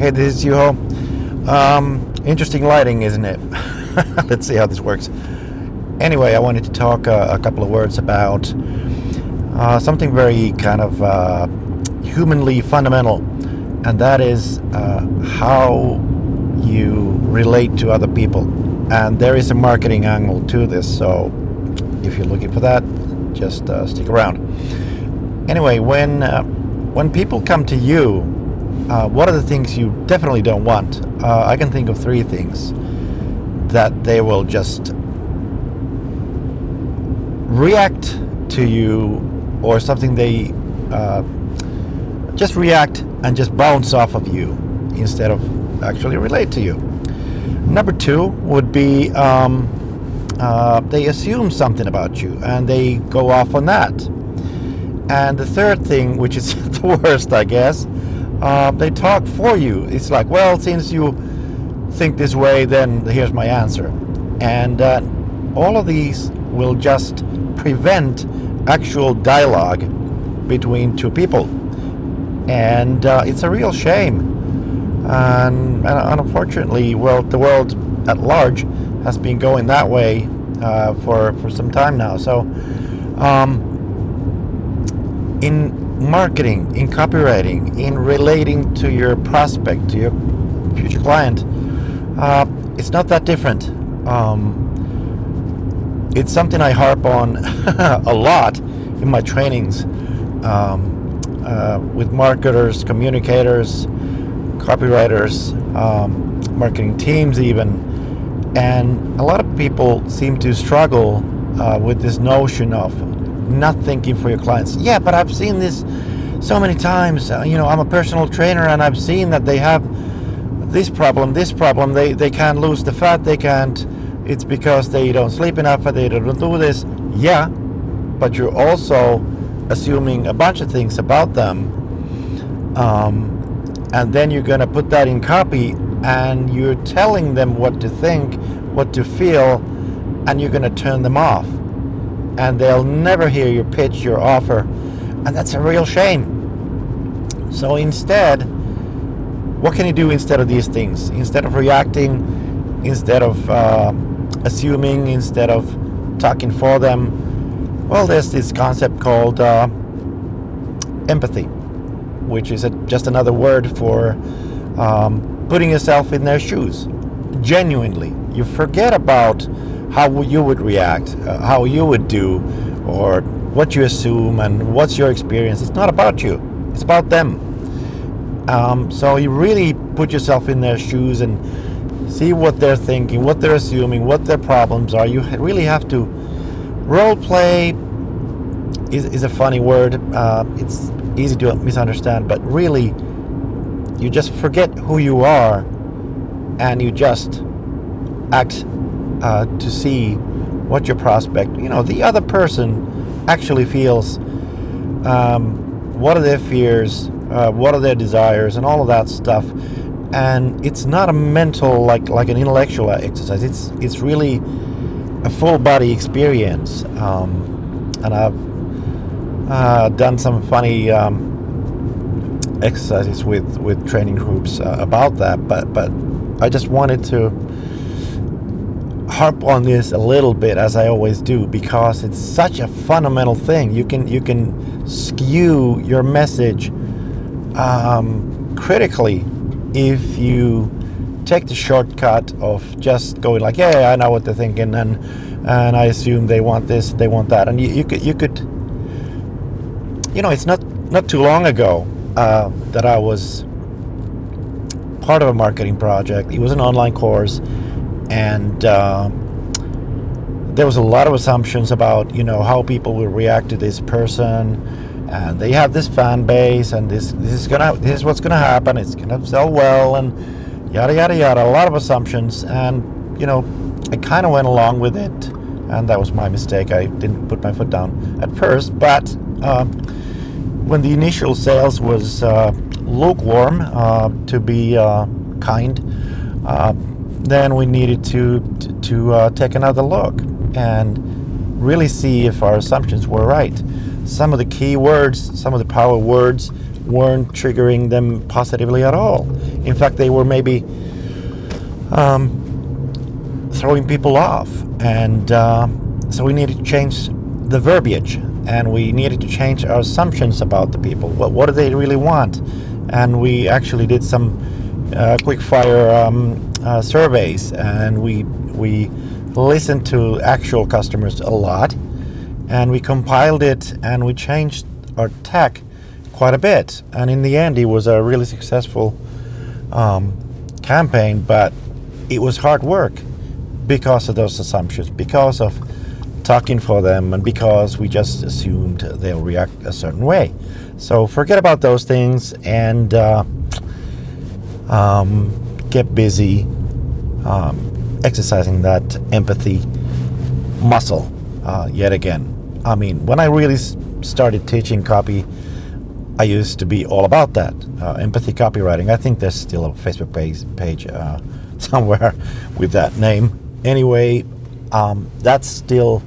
Hey, this is Juho. Interesting lighting, isn't it? Let's see how this works. Anyway, I wanted to talk a couple of words about something very kind of humanly fundamental, and that is how you relate to other people. And there is a marketing angle to this, so if you're looking for that, just stick around. Anyway, when people come to you, what are the things you definitely don't want? I can think of three things that they will just react to you, or something they just react and just bounce off of you instead of actually relate to you. Number two would be they assume something about you and they go off on that. And the third thing, which is the worst, I guess, they talk for you. It's like, well, since you think this way, then here's my answer. And all of these will just prevent actual dialogue between two people. And it's a real shame. And unfortunately, well, the world at large has been going that way for some time now. So in marketing, in copywriting, in relating to your prospect, to your future client, it's not that different. It's something I harp on a lot in my trainings with marketers, communicators, copywriters, marketing teams even. And a lot of people seem to struggle with this notion of not thinking for your clients. Yeah, but I've seen this so many times. I'm a personal trainer and I've seen that they have this problem. They can't lose the fat. They can't. It's because they don't sleep enough or they don't do this. Yeah, but you're also assuming a bunch of things about them. And then you're going to put that in copy and you're telling them what to think, what to feel, and you're going to turn them off. And they'll never hear your pitch, your offer. And that's a real shame. So instead, what can you do instead of these things? Instead of reacting, instead of assuming, instead of talking for them, well, there's this concept called empathy, which is just another word for putting yourself in their shoes. Genuinely. You forget about how you would react, how you would do, or what you assume and what's your experience. It's not about you. It's about them. So you really put yourself in their shoes and see what they're thinking, what they're assuming, what their problems are. You really have to role play. Is a funny word. It's easy to misunderstand, but really you just forget who you are and you just act to see what your prospect, the other person actually feels. What are their fears? What are their desires, and all of that stuff. And it's not a mental, like an intellectual exercise. It's really a full body experience. And I've done some funny exercises with training groups about that. But I just wanted to harp on this a little bit, as I always do, because it's such a fundamental thing. You can skew your message critically if you take the shortcut of just going like, yeah, I know what they're thinking, and I assume they want this, they want that. And you could it's not too long ago that I was part of a marketing project. It was an online course, and there was a lot of assumptions about how people will react to this person, and they have this fan base, and this is what's gonna happen. It's gonna sell well, and yada yada yada. A lot of assumptions, and I kind of went along with it, and that was my mistake. I didn't put my foot down at first, but when the initial sales was lukewarm, to be kind, then we needed to take another look and really see if our assumptions were right. Some of the key words, some of the power words weren't triggering them positively at all. In fact, they were maybe throwing people off. And so we needed to change the verbiage, and we needed to change our assumptions about the people. What do they really want? And we actually did some quick fire surveys, and we listened to actual customers a lot, and we compiled it, and we changed our tech quite a bit. And in the end, it was a really successful campaign, but it was hard work because of those assumptions, because of talking for them, and because we just assumed they'll react a certain way. So forget about those things and get busy exercising that empathy muscle yet again. I mean, when I really started teaching copy, I used to be all about that, empathy copywriting. I think there's still a Facebook page somewhere with that name. Anyway, that's still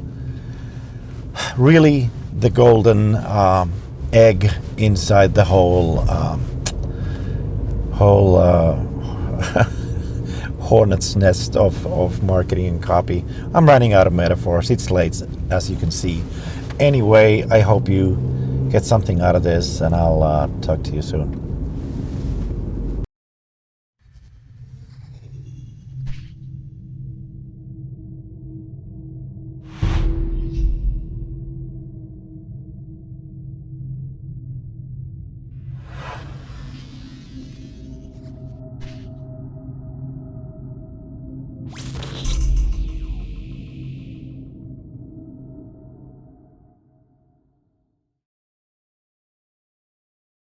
really the golden egg inside the whole hornet's nest of marketing and copy. I'm running out of metaphors. It's late, as you can see. Anyway, I hope you get something out of this, and I'll talk to you soon.